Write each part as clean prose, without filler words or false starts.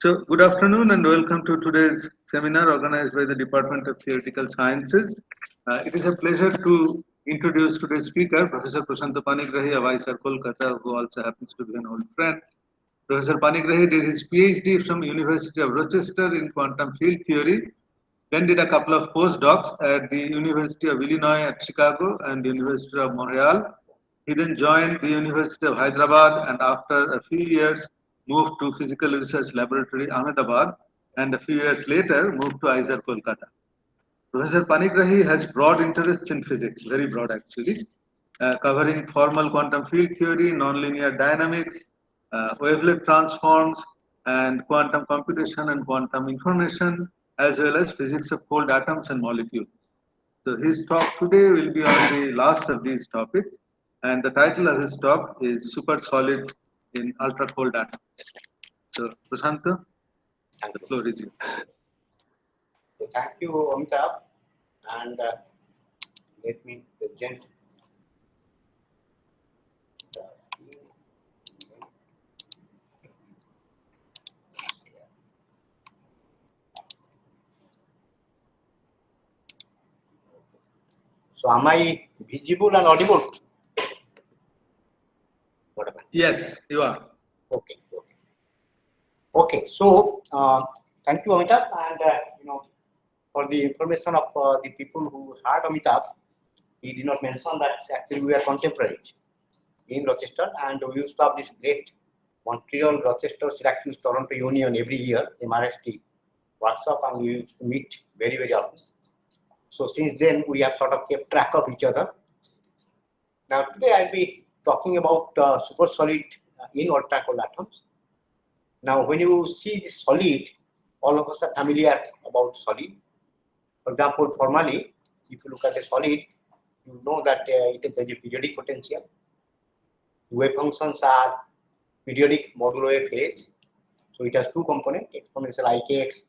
So, good afternoon and welcome to today's seminar organized by the Department of Theoretical Sciences. It is a pleasure to introduce today's speaker, Professor Prashanta Panigrahi of IISERK, Kolkata, who also happens to be an old friend. Professor Panigrahi did his PhD from University of Rochester in quantum field theory, then did a couple of postdocs at the University of Illinois at Chicago and the University of Montreal. He then joined the University of Hyderabad and after a few years moved to Physical Research Laboratory Ahmedabad and a few years later moved to IISERK Kolkata. Professor Panigrahi has broad interests in physics, very broad actually, covering formal quantum field theory, nonlinear dynamics, wavelet transforms, and quantum computation and quantum information, as well as physics of cold atoms and molecules. So his talk today will be on the last of these topics, and the title of his talk is SuperSolid in Ultracold Atoms. So, Prashanta, the floor is yours. So thank you, Amitabh, and let me present. So, am I visible and audible? Yes, you are. Okay. Okay. So, thank you, Amitabh, and for the information of the people who heard Amitabh, he did not mention that actually we are contemporaries in Rochester, and we used to have this great Montreal, Rochester, Syracuse, Toronto Union every year, MRST workshop, and we used to meet very, very often. So since then, we have sort of kept track of each other. Now today I'll be talking about supersolid in ultracold atoms. Now when you see this solid, all of us are familiar about solid. For example, formally, if you look at a solid, you know that it is a periodic potential. Wave functions are periodic modulo wave phase. So it has two components, exponential ikx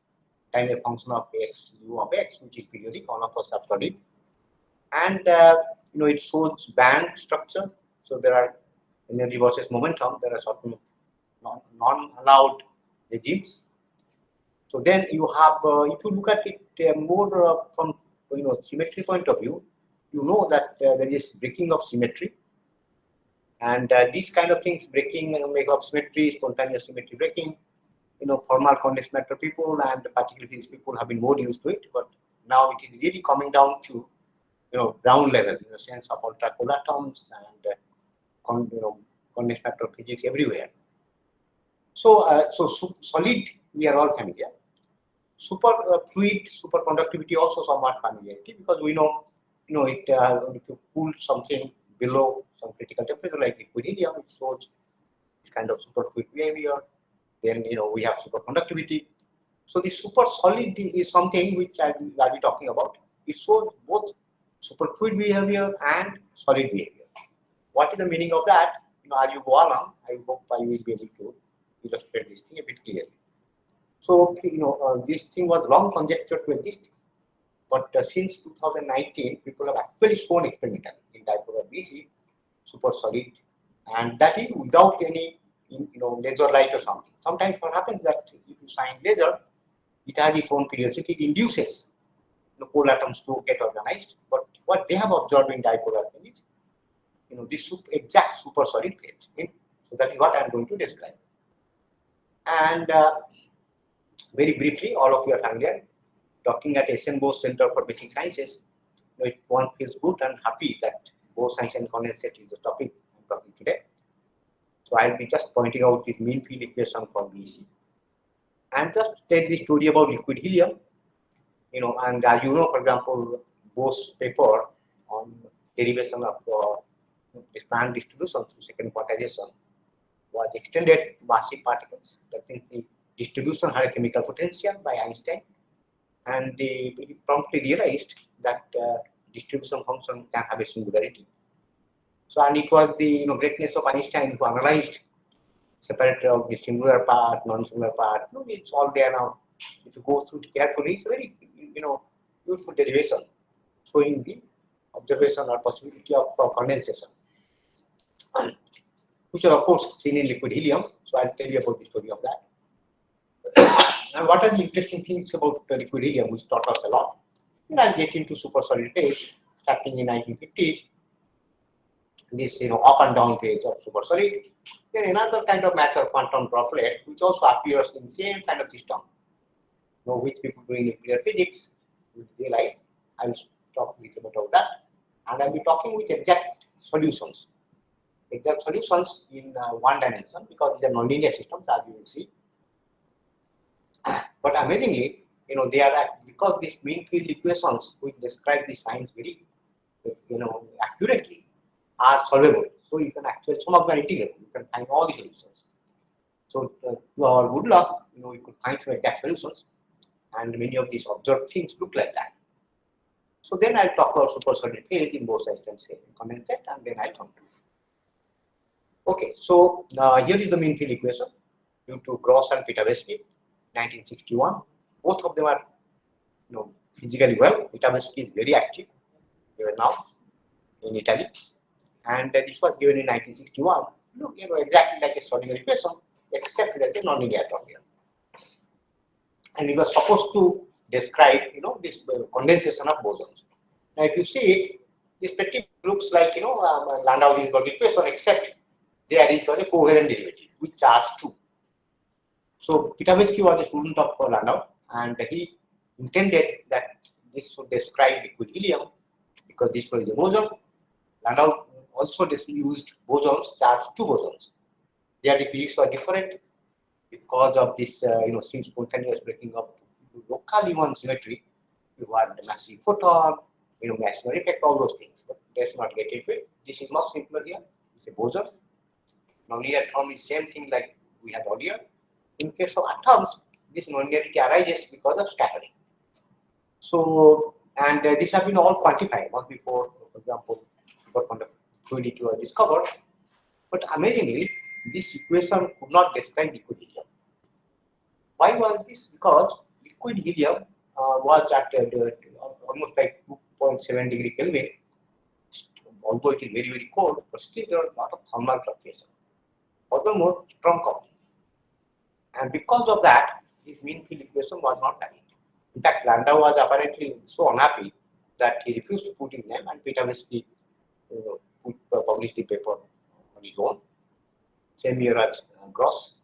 time a function of x u of x, which is periodic, all of us are solid. And it shows band structure. So there are energy versus momentum. There are certain non-allowed regimes. So then you have, if you look at it more from symmetry point of view, you know that there is breaking of symmetry, and these kind of things, breaking and make of symmetry, spontaneous symmetry breaking. Formal condensed matter people and particularly these people have been more used to it, but now it is really coming down to ground level in the sense of ultracold atoms and condensed matter physics everywhere. So, solid we are all familiar. Super fluid, superconductivity also somewhat familiarity, because we know it if you cool something below some critical temperature like liquid helium, it shows this kind of superfluid behavior. Then we have superconductivity. So the supersolid is something which I'll be talking about. It shows both superfluid behavior and solid behavior. What is the meaning of that? As you go along, I hope I will be able to illustrate this thing a bit clearly. So this thing was long conjectured to exist, but since 2019, people have actually shown experimentally in dipolar BC supersolid, and that is without any laser light or something. Sometimes what happens that if you shine laser, it has its own periodicity, it induces cold atoms to get organized. But what they have observed in dipolar thing is this exact supersolid phase. Okay? So that is what I am going to describe. And very briefly, all of you are familiar, talking at SN Bose Center for Basic Sciences, one feels good and happy that Bose-Einstein and condensate is the topic I'm talking today. So I'll be just pointing out this mean field equation for BC, and just tell the story about liquid helium. And as you know, for example, Bose paper on derivation of this band distribution through second quantization was extended to massive particles. That means the distribution had a chemical potential by Einstein, and he promptly realized that distribution function can have a singularity. So, and it was the greatness of Einstein who analyzed separator of the singular part, non-singular part. It's all there now. If you go through it carefully, it's very beautiful derivation showing the observation or possibility of condensation, which are of course seen in liquid helium. So I'll tell you about the story of that. And what are the interesting things about the liquid helium, which taught us a lot? Then I'll get into supersolid phase, starting in 1950s. This up and down phase of supersolid. Then another kind of matter, quantum droplet, which also appears in the same kind of system, which people doing nuclear physics will realize. I will talk a little bit about that, and I'll be talking with exact solutions in one dimension, because these are nonlinear systems, as you will see. But amazingly, they are because these mean field equations, which describe the signs very, accurately, are solvable. So you can actually, some of them are integrable. You can find all the solutions. So to our good luck, we could find some exact solutions, and many of these observed things look like that. So then I'll talk about supersolid phase in both sides, can say condensate, and then I'll conclude. Okay, so here is the mean field equation due to Gross and Pitavesky, 1961. Both of them are, physically well. Pitavesky is very active even now in Italy, and this was given in 1961. Look, exactly like a Schrodinger equation, except that it's nonlinear term here. And it was supposed to describe, this condensation of bosons. Now, if you see it, this pretty looks like, Landau-Ginzburg equation, except there it was a coherent derivative with charge 2. So Pitavesky was a student of Landau, and he intended that this should describe liquid helium, because this was a boson. Landau also used bosons, charge 2 bosons. There the physics were different because of this, spontaneous breaking up local E1 symmetry. You had the massive photon, Maxwell effect, all those things. But let's not get into it. This is much simpler here. It's a boson. Nonlinear term is same thing like we had earlier. In case of atoms, this nonlinearity arises because of scattering. So, and these have been all quantified, not before, for example, superconductor fluidity was discovered. But amazingly, this equation could not describe liquid helium. Why was this? Because liquid helium was at almost like 2.7 degree Kelvin. Although it is very, very cold, but still there are a lot of thermal fluctuation. Furthermore, strong coupling. And because of that, this mean field equation was not valid. In fact, Landau was apparently so unhappy that he refused to put his name, and Pitavesky published the paper on his own. Same year as Gross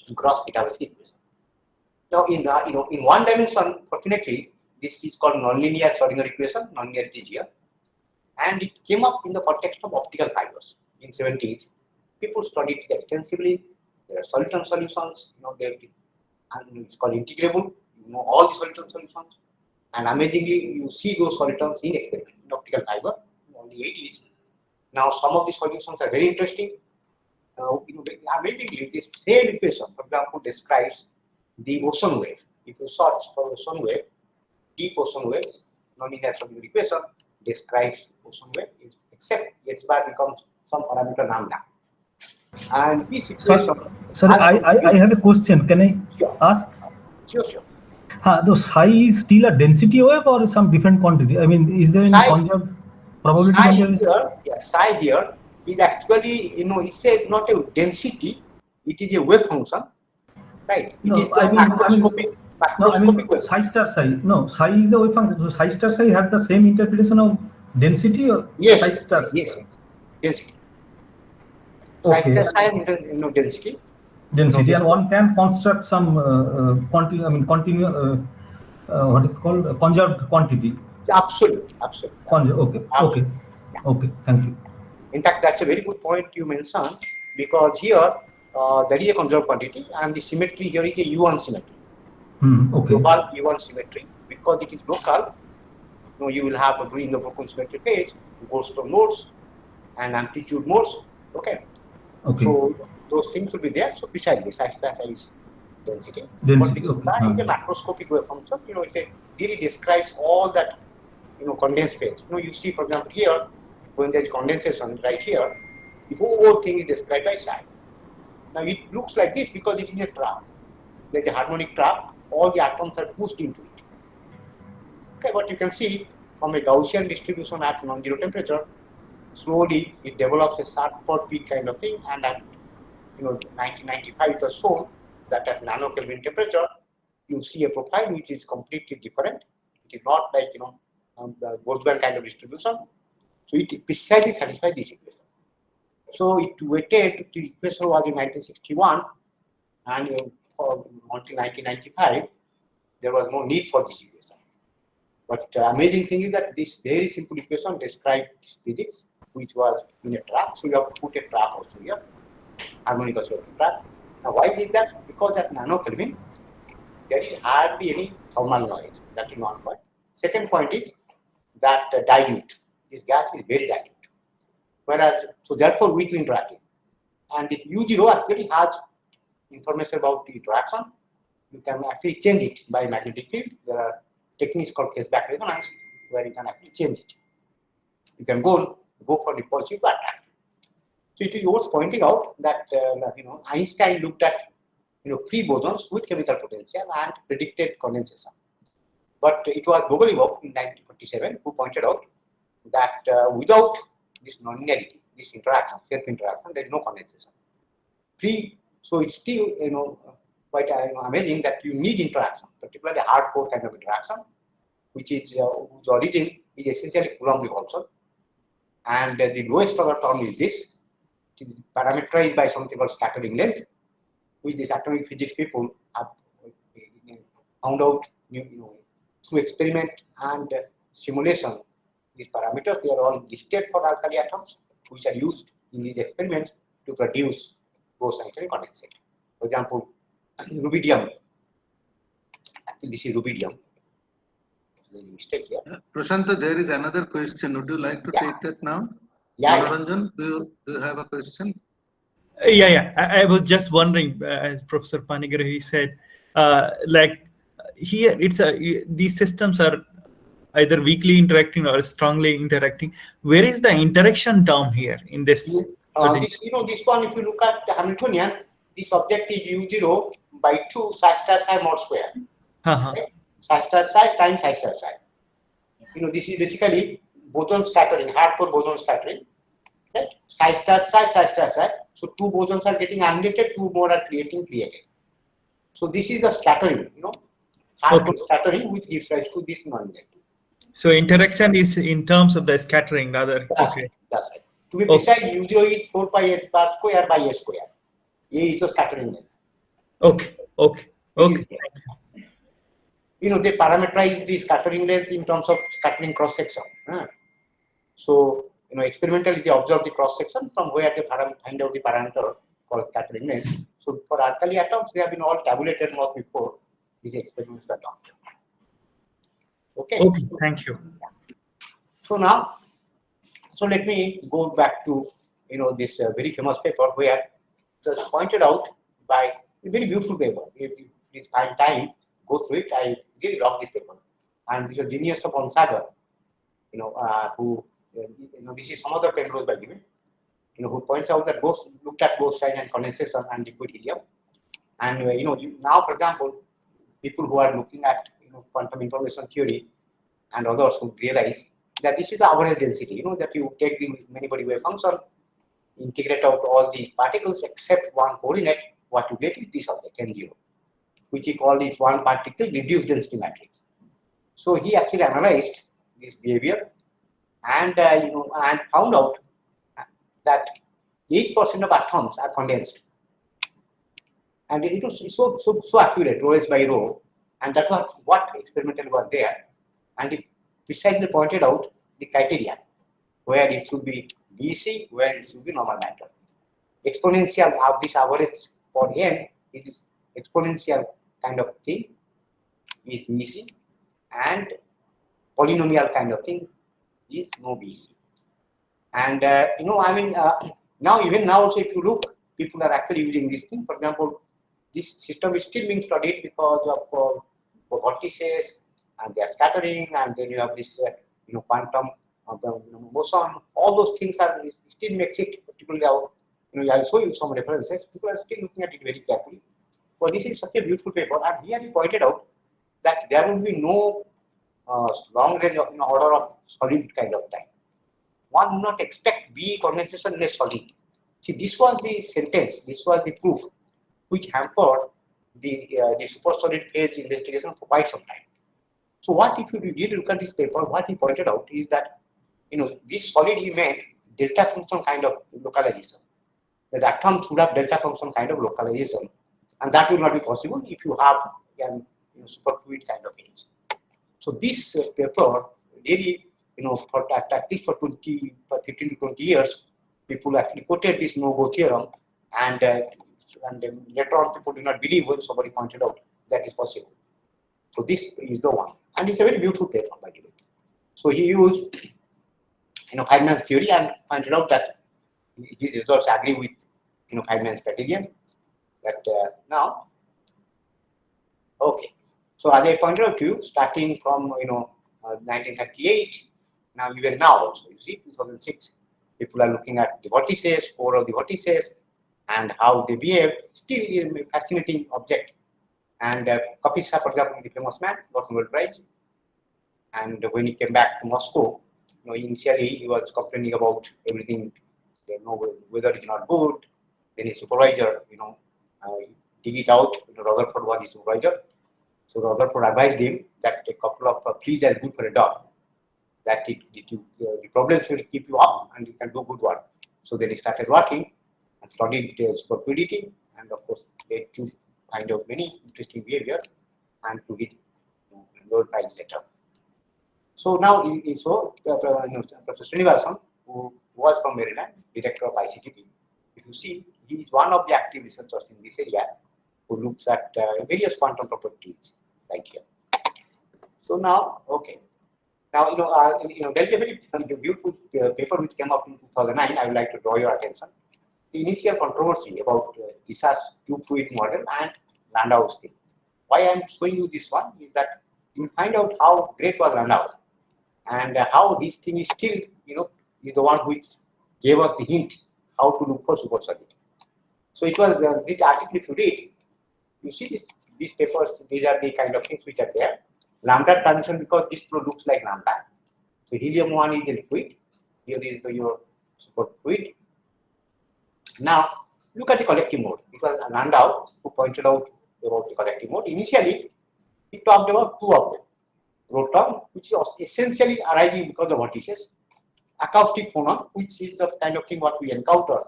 Pitavesky equation. Now, in one dimension, fortunately, this is called nonlinear Schrodinger equation. Nonlinearity is here, and it came up in the context of optical fibers in 70s. People studied it extensively. There are Soliton solutions, and it's called integrable. All the Soliton solutions, and amazingly, you see those solitons in experiment in optical fiber in the 80s. Now, some of the solutions are very interesting. Amazingly, this same equation, for example, describes the ocean wave. If you search for ocean wave, deep ocean waves, nonlinear Schrodinger equation describes ocean wave, except h bar becomes some parameter lambda. And this equation. Sorry, I have a question. Can I ask? Sure. The psi is still a density wave or some different quantity? I mean, is there any conserved probability conservation? Psi here is actually, it's not a density, it is a wave function, right? No, it is macroscopic wave. Psi star psi. No, psi is the wave function. So psi star psi has the same interpretation of density or yes, psi star? Yes, density. Okay. Psi star psi has density. Density, and one can construct some what is it called, conserved quantity. Absolutely. Okay. Thank you. In fact, that's a very good point you mentioned, because here there is a conserved quantity, and the symmetry here is a U1 symmetry. Okay. Global U1 symmetry, because it is local. You will have in the broken symmetry phase, Goldstone modes and amplitude modes. Okay. So those things will be there. So precisely, psi star psi is density. But this is a macroscopic wave function. It really describes all that, condensed phase. You see, for example, here, when there is condensation right here, the whole thing is described by psi. Now it looks like this because it is a trap. There is a harmonic trap. All the atoms are pushed into it. Okay, but you can see from a Gaussian distribution at non-zero temperature, slowly it develops a sharp peak kind of thing, and at 1995 it was shown that at nano-Kelvin temperature, you see a profile which is completely different. It is not like, the Boltzmann kind of distribution. So it precisely satisfies this equation. So it waited, the equation was in 1961, and until 1995, there was no need for this equation. But amazing thing is that this very simple equation describes this physics, which was in a trap. So you have to put a trap also here, harmonic oscillator trap. Now why is that? Because at nano-Kelvin, there is hardly any thermal noise. That is one point. Second point is that dilute. This gas is very dilute. Whereas, so therefore weakly interacting. And this U0 actually has information about the interaction. You can actually change it by magnetic field. There are techniques called phase-back resonance where you can actually change it. You can go for repulsive to attractive. So it was pointing out that Einstein looked at free bosons with chemical potential and predicted condensation. But it was Gogolev in 1947 who pointed out that without this nonlinearity, this interaction, self-interaction, there is no condensation. So it's still quite amazing that you need interaction, particularly hardcore kind of interaction, which is whose origin is essentially Coulomb repulsion. And the lowest order term is this. It is parameterized by something called scattering length, which these atomic physics people have found out through experiment and simulation. These parameters, they are all listed for alkali atoms, which are used in these experiments to produce Bose-Einstein condensate. For example, rubidium. Actually, this is rubidium. There's a mistake here. Prashanta, there is another question. Would you like to take that now? Yeah. Manoranjan, do you have a question? Yeah. I was just wondering, as Professor Panigrahi said, like here, these systems are either weakly interacting or strongly interacting. Where is the interaction term here in this? This one, if you look at the Hamiltonian, this object is U0 by 2 psi star psi mod square. Right? Psi star psi times psi star psi. This is basically boson scattering, hardcore boson scattering. Right? Psi star psi, psi star psi. So 2 bosons are getting annihilated, 2 more are created. So this is the scattering, hardcore scattering, which gives rise to this nonlinearity. So interaction is in terms of the scattering rather. That's right. To be precise, U0 is 4 pi h bar square by s square. A is the scattering length. Okay. They parameterize the scattering length in terms of scattering cross section. So, experimentally they observe the cross section from where they find out the parameter called scattering length. So for alkali atoms, they have been all tabulated long before these experiments were done. Okay, thank you. So now, let me go back to this very famous paper where it was pointed out by a very beautiful paper. If you please find time, go through it. I really love this paper, and this is a genius of Onsager, who this is some other Penrose by given, who points out that looked at both sign and condensation and liquid helium, and now, for example, people who are looking at quantum information theory and others who realize that this is the average density, that you take the many-body wave function, integrate out all the particles except one coordinate, what you get is this object, N0, which he called is one particle reduced density matrix. So he actually analyzed this behavior and and found out that 8% of atoms are condensed. And it was so accurate, rho s by rho, and that was what experimentally was there. And it precisely pointed out the criteria where it should be BC, where it should be normal matter. Exponential of this average for n is exponential kind of thing is BC, and polynomial kind of thing is no BC. And now even now also, if you look, people are actually using this thing. For example, this system is still being studied because of vortices and their scattering, and then you have this quantum of the boson. All those things are still makes it particularly out. I'll show you some references. People are still looking at it very carefully. But this is such a beautiful paper, and here he pointed out that there will be no long range of order of solid kind of time. One would not expect B condensation in a solid. See, this was the sentence, this was the proof which hampered the supersolid phase investigation for quite some time. So what if you really look at this paper, what he pointed out is that, this solid he made delta function kind of localization. The atom should have delta function kind of localization, and that will not be possible if you have a superfluid kind of phase. So this paper really, for at least for 15 to 20 years, people actually quoted this no-go theorem, and later on people do not believe when somebody pointed out that is possible. So this is the one, and it's a very beautiful paper, by the way. So he used, Feynman's theory and pointed out that his results agree with, Feynman's criterion. But now, okay. So as I pointed out to you, starting from 1938, now even now also, you see, 2006, people are looking at the vortices, core of the vortices, and how they behave. Still is a fascinating object. And Kapisa, for example, the famous man, got Nobel Prize. And when he came back to Moscow, initially he was complaining about everything, weather is not good. Then his supervisor, dig it out. Rutherford was his supervisor. So Rutherford advised him that a couple of fleas are good for a dog. That the problems will keep you up and you can do good work. So then he started working and studied superfluidity, and of course led to find out many interesting behaviors and to his Nobel Prize later. So now, Professor Srinivasan, who was from Maryland, director of ICTP, if you see, he is one of the active researchers in this area who looks at various quantum properties like here. So now, okay. Now, there is a very beautiful paper which came out in 2009. I would like to draw your attention. The initial controversy about Tissa's two-fluid model and Landau's thing. Why I am showing you this one is that you will find out how great was Landau and how this thing is still, is the one which gave us the hint how to look for supersolid. So it was this article, if you read, you see these papers, these are the kind of things which are there. Lambda transition, because this flow looks like lambda. So helium 1 is a liquid. Here is your superfluid. Now look at the collective mode. It was Landau who pointed out about the collective mode. Initially, he talked about two of them. Proton, which is essentially arising because of vortices. Acoustic phonon, which is the kind of thing what we encounter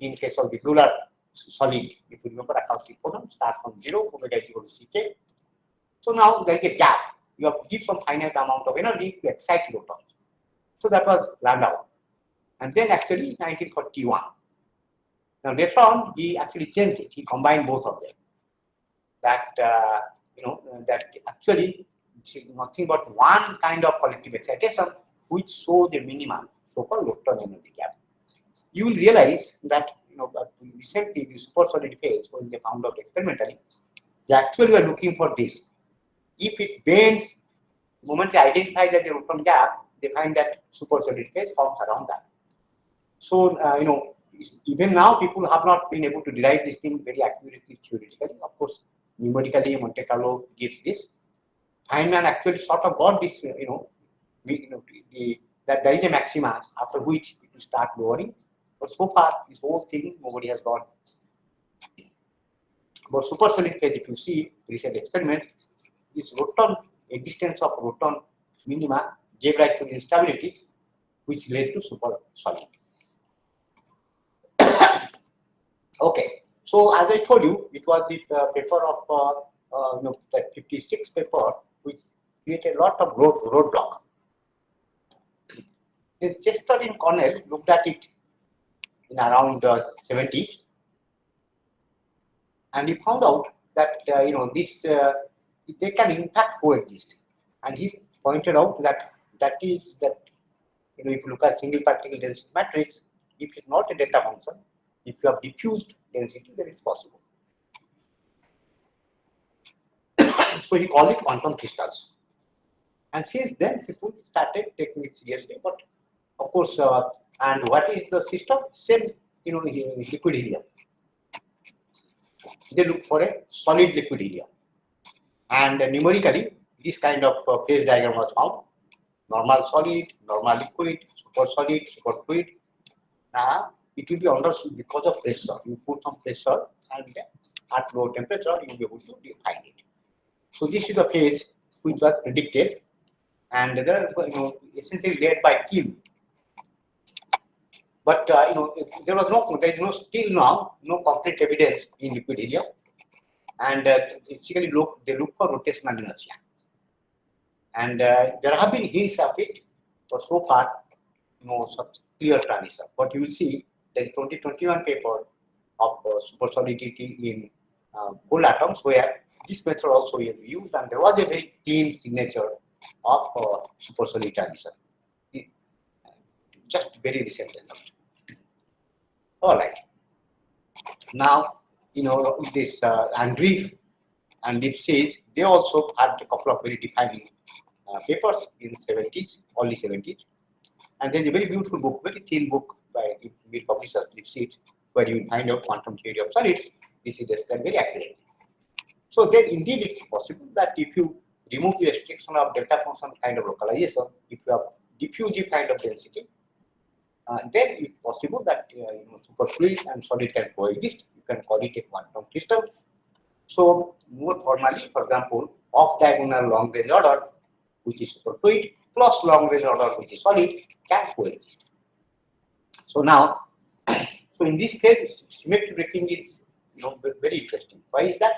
in case of the Euler solid. If you remember, acoustic phonon starts from 0, omega is equal to ck. So now there is a gap. You have to give some finite amount of energy to excite protons. So that was Landau. And then actually 1941. Now later on, he actually changed it. He combined both of them. That that actually is nothing but one kind of collective excitation which show the minimum, so-called lepton energy gap. You will realize that recently the supersolid phase, when they found out experimentally, they actually were looking for this. If it bends, the moment they identify that the lepton gap, they find that supersolid phase forms around that. So even now people have not been able to derive this thing very accurately theoretically. Of course, numerically Monte Carlo gives this. Feynman actually sort of got this, that there is a maxima after which it will start lowering. But so far, this whole thing nobody has got. But supersolid phase, if you see recent experiments, this existence of proton minima gave rise to instability, which led to supersolid. Okay, so as I told you, it was the paper of that 56 paper which created a lot of roadblock. Then Chester and Cornell looked at it in around the 70s, and he found out that they can in fact coexist. And he pointed out that if you look at single particle density matrix, if it's not a delta function, if you have diffused density, then it's possible. So he called it quantum crystals. And since then, people started taking it seriously. But of course, and what is the system? Same, liquid helium. They look for a solid liquid helium. And numerically, this kind of phase diagram was found. Normal solid, normal liquid, super solid, superfluid. Now, it will be understood because of pressure. You put some pressure and at low temperature, you will be able to define it. So this is the phase which was predicted, and they are essentially led by Kim. But there is no still now no concrete evidence in liquid helium, and basically they look for rotational inertia, and there have been hints of it, but so far no such clear transition. But you will see the 2021 paper of supersolidity in cold atoms where this method also is used, and there was a very clean signature of supersolid transition. Just very recent result. All right. Now, this Andreev and Lipschitz, they also had a couple of very defining papers in 70s, early 70s. And there's a very beautiful book, very thin book by the publisher Lipschitz, where you find out quantum theory of solids. This is described very accurately. So then indeed it's possible that if you remove the restriction of delta function kind of localization, if you have diffusive kind of density, then it's possible that superfluid and solid can coexist. You can call it a quantum crystal. So more formally, for example, off-diagonal long-range order, which is superfluid, plus long-range order, which is solid, can coexist. So now, so in this case, symmetry breaking is very interesting. Why is that?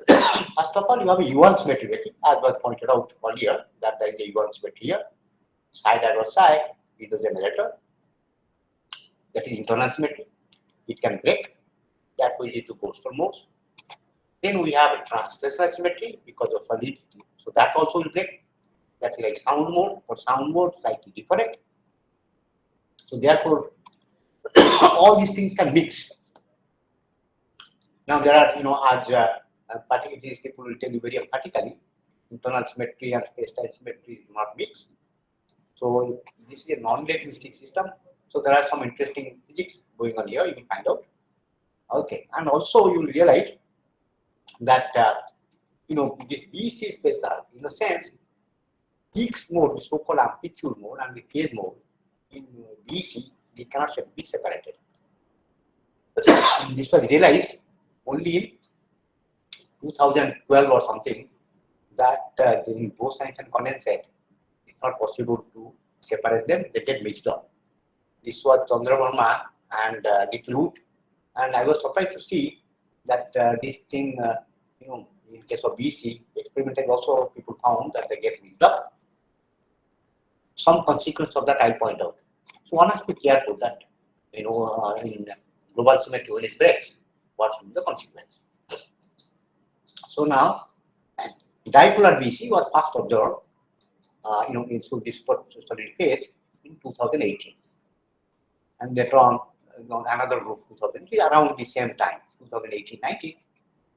First of all, you have a Yuan symmetry breaking, as was pointed out earlier, that there is a Yuan symmetry here. Psi dot psi is the generator. That is internal symmetry. It can break. That will lead to Goldstone modes. Then we have a translational symmetry because of solidity. So that also will break. That is like sound mode. For sound mode, slightly different. So therefore, all these things can mix. Now there are, as particularly these people will tell you very emphatically, internal symmetry and space-time symmetry do not mix. So this is a non-relativistic system. So there are some interesting physics going on here. You will find out. Okay, and also you will realize that the BC space are, in a sense, Higgs mode, the so-called amplitude mode, and the phase mode in BC, they cannot be separated. This was realized only in 2012 or something, that in Bose-Einstein and condensate, it's not possible to separate them, they get mixed up. This was Chandra Verma and Dick Root, and I was surprised to see that this thing, in case of BC, experimentally also people found that they get mixed up. Some consequence of that I'll point out. So one has to be careful that, in global symmetry, when it breaks, what should be the consequence? So now, dipolar BC was first observed, in this study phase in 2018, and later on, another group 2003 around the same time, 2018-19,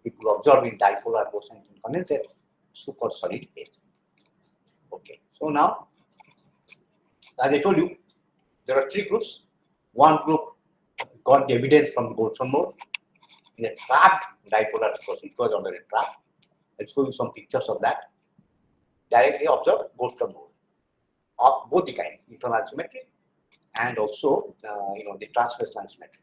people observing dipolar Bose-Einstein condensate supersolid phase. Okay, so now, as I told you, there are three groups. One group got the evidence from Goldstone mode in a trapped dipolar supersolid. It was already trapped. I'll show you some pictures of that. Directly observed Goldstone mode of both the kind, internal symmetry and also the translational symmetry.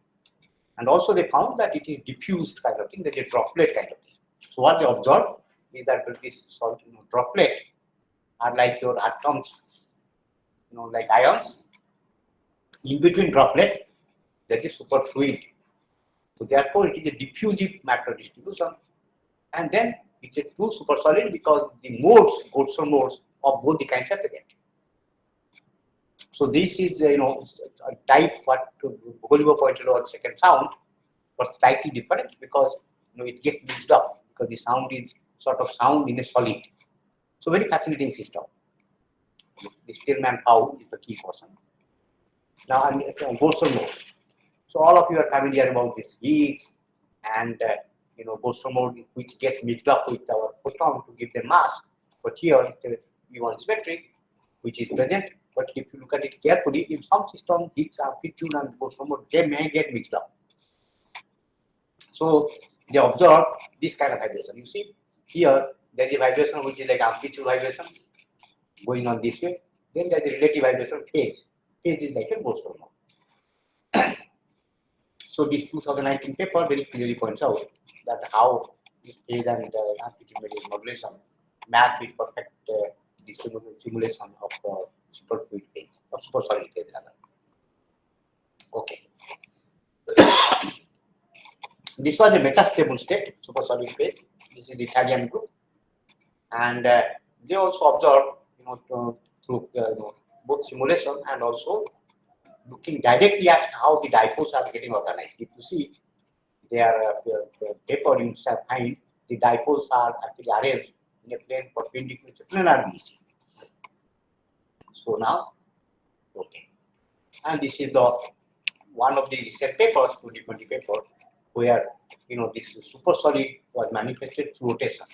And also they found that it is diffused kind of thing, that is a droplet kind of thing. So what they observed is that this solid droplet are like your atoms, like ions. In between droplet, that is superfluid. So therefore, it is a diffusive matter distribution, and then it's a true supersolid because the modes, Goldstone modes of both the kinds are present. So this is a type what Golivo pointed out second sound, but slightly different because it gets mixed up because the sound is sort of sound in a solid. So very fascinating system. The Stillman Powell is the key person. Now Goldstone modes. So all of you are familiar about this Higgs and Goldstone mode, which gets mixed up with our photon to give them mass. But here it's a Yuan symmetry, which is present. But if you look at it carefully, in some system, Higgs amplitude and Goldstone mode, they may get mixed up. So they observe this kind of vibration. You see here, there is a vibration which is like amplitude vibration going on this way. Then there is a relative vibration phase. Phase is like a Goldstone mode. So this 2019 paper very clearly points out that how this phase and amplitude modulation match with perfect simulation of superfluid phase or supersolid phase rather. Okay. This was a metastable state, supersolid phase. This is the Italian group, and they also observed, through both simulation and also looking directly at how the dipoles are getting organized. If you see their paper, you find the dipoles are actually arranged in a plane perpendicular to planar BC. So now, okay, and this is the one of the recent papers, 2020 paper, where this supersolid was manifested through rotation.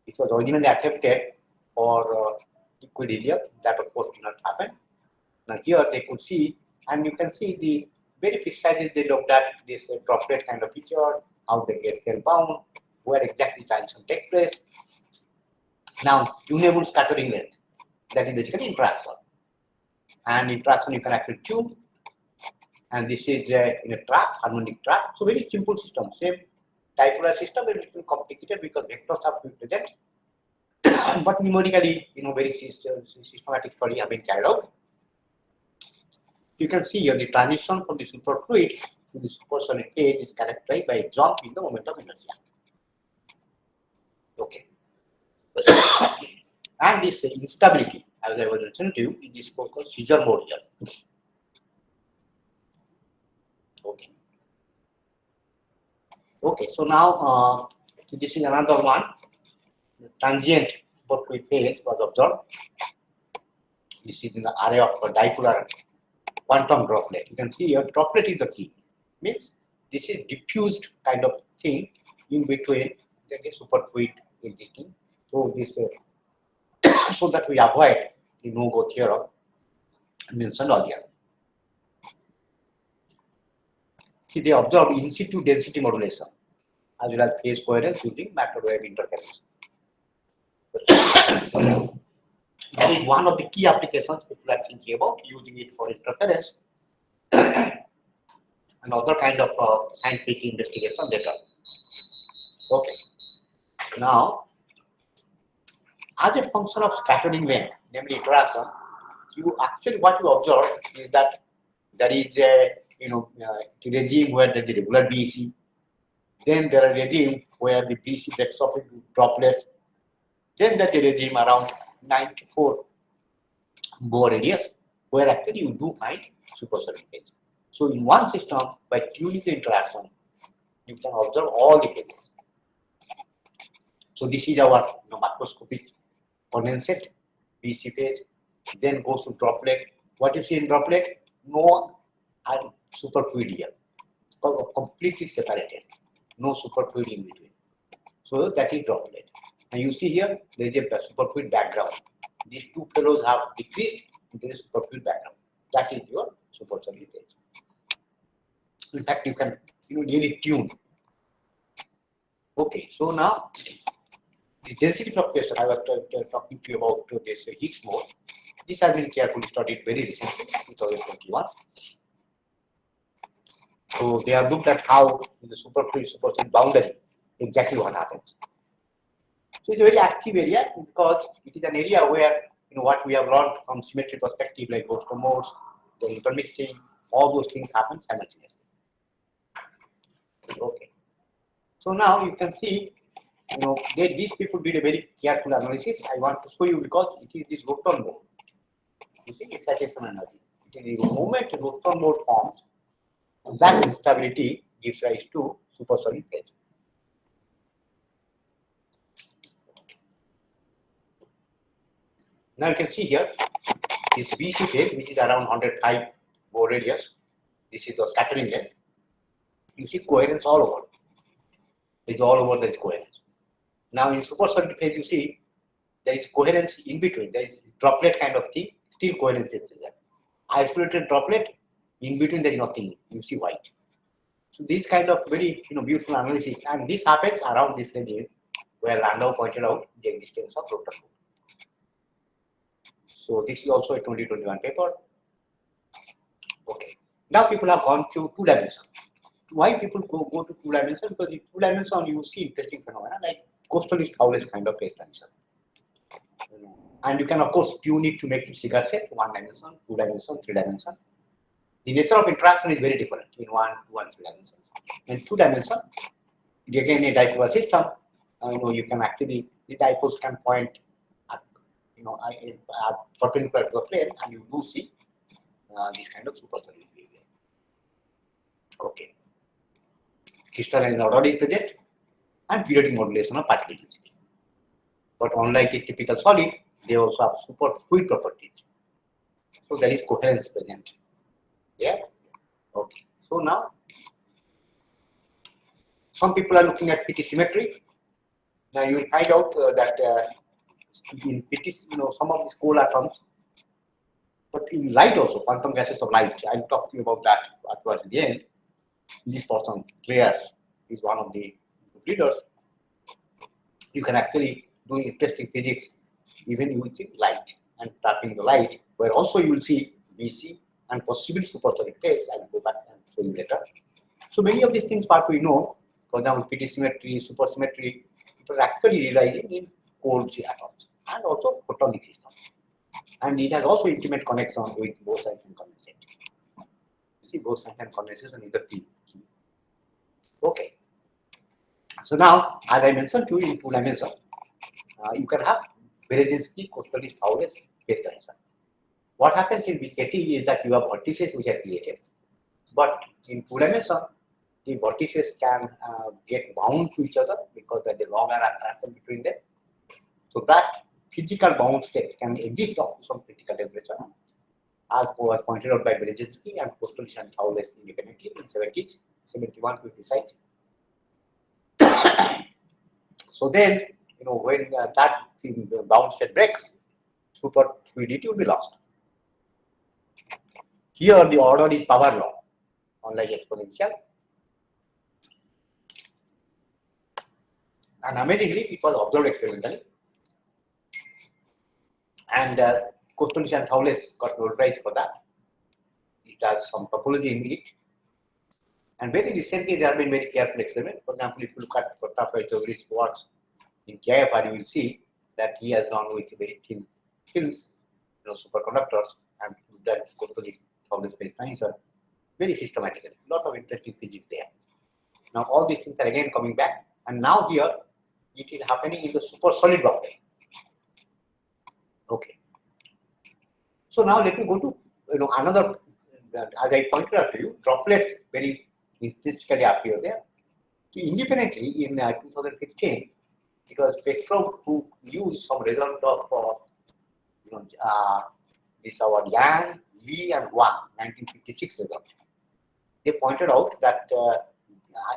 It was originally attempted for liquid helium, that of course did not happen. Now here they could see, and you can see the very precisely they looked at this droplet kind of feature, how they get cell bound, where exactly transition takes place. Now tunable scattering length, that is basically interaction, and interaction you can actually tune, and this is in a track, harmonic track. So very simple system, same dipolar system, a little complicated because vectors have to be present, but numerically, very systematic study have been carried out. You can see here the transition from the superfluid to the supersolid phase is characterized by a jump in the moment of inertia. Okay. And this instability, as I was mentioning to you, is this called seizure mode here. Okay. Okay, so now this is another one. The transient superfluid phase was observed. This is in the array of dipolar quantum droplet. You can see here droplet is the key. Means this is diffused kind of thing in between the superfluid existing. So this so that we avoid the no-go theorem mentioned earlier. See, they observed in situ density modulation as well as phase coherence using macrowave interference. That is one of the key applications people are thinking about, using it for interference and other kind of scientific investigation later. Okay. Now, as a function of scattering length, namely interaction, what you observe is that there is a regime where there is a regular BEC. Then there are regime where the BEC breaks up into droplets. Then there is a regime around 94 Bohr radius, where actually you do find supersolid phase. So in one system, by tuning the interaction, you can observe all the phases. So this is our macroscopic condensate BC phase, then goes to droplet. What you see in droplet? No superfluid here, completely separated, no superfluid in between. So that is droplet. And you see here, there is a superfluid background. These two fellows have decreased, there is superfluid background. That is your supersolid phase. In fact, you can really tune. Okay, so now the density fluctuation I was talking to you about this Higgs mode. This has been carefully studied very recently, 2021. So they have looked at how in the superfluid supersolid boundary exactly what happens. So it's a very active area because it is an area where what we have learned from symmetry perspective, like Boson modes, the intermixing, all those things happen simultaneously. Okay. So now you can see, these people did a very careful analysis. I want to show you because it is this rotor mode. You see, excitation energy. It is the moment rotor mode forms, that instability gives rise to supersolid phase. Now you can see here this BC phase, which is around 105 Bohr radius. This is the scattering length. You see coherence all over. It's all over, there is coherence. Now in supersolid phase, you see there is coherence in between. There is droplet kind of thing, still coherence is there. Isolated droplet, in between there is nothing. You see white. So this kind of very beautiful analysis, and this happens around this regime where Landau pointed out the existence of rotor mode. So this is also a 2021 paper. Okay. Now people have gone to two dimensions. why people go to 2 dimension? Because in 2 dimension you see interesting phenomena like coastal Fowler's kind of phase transition. And you can of course tune it to make it figure set, 1 dimension, 2 dimension, 3 dimension. The nature of interaction is very different in 1, 2, and 3 dimension. In 2 dimension, again a dipole system, you can actually, the dipoles can point at, perpendicular to the plane, and you do see this kind of supersolid behavior. Okay. Crystalline order is present and periodic modulation of particle density. But unlike a typical solid, they also have super fluid properties. So there is coherence present. Yeah. Okay. So now, some people are looking at PT symmetry. Now you will find out that in PT, some of these cold atoms, but in light also, quantum gases of light. I'll talk to you about that towards the end. This person, Clares, is one of the leaders. You can actually do interesting physics even using light and tapping the light, where also you will see BC and possibly supersonic phase. I will go back and show you later. So many of these things what we know, for example, PT symmetry, supersymmetry, it was actually realizing in cold atoms and also photonic systems. And it has also intimate connection with Bose-Einstein condensation. You see, Bose-Einstein condensation is the key. Okay. So now, as I mentioned to you in 2 dimensions, you can have Berezinski, Fowler's phase transition. What happens in BKT is that you have vortices which are created, but in 2 dimensions, the vortices can get bound to each other because there is a longer attraction between them. So that physical bound state can exist up to some critical temperature, as was pointed out by Berezinski and Kostolich and Fowler independently in 70s, 71 to be precise. So then, when that bound state breaks, super fluidity will be lost. Here, the order is power law, unlike exponential. And amazingly, it was observed experimentally. And Kostolich and Fowler got Nobel Prize for that. It has some topology in it. And very recently, there have been very careful experiments. For example, if you look at Pratapa's works in KFR, you will see that he has gone with very thin films, superconductors, and that Kostolich Space transition very systematically. A lot of interesting physics there. Now, all these things are again coming back, and now here it is happening in the SuperSolid droplet. Okay. So now let me go to another. As I pointed out to you, droplets very intrinsically appear there. So independently, in 2015, it was Petrov who used some result of this our Yang, Lee, and Wang 1956 result. They pointed out that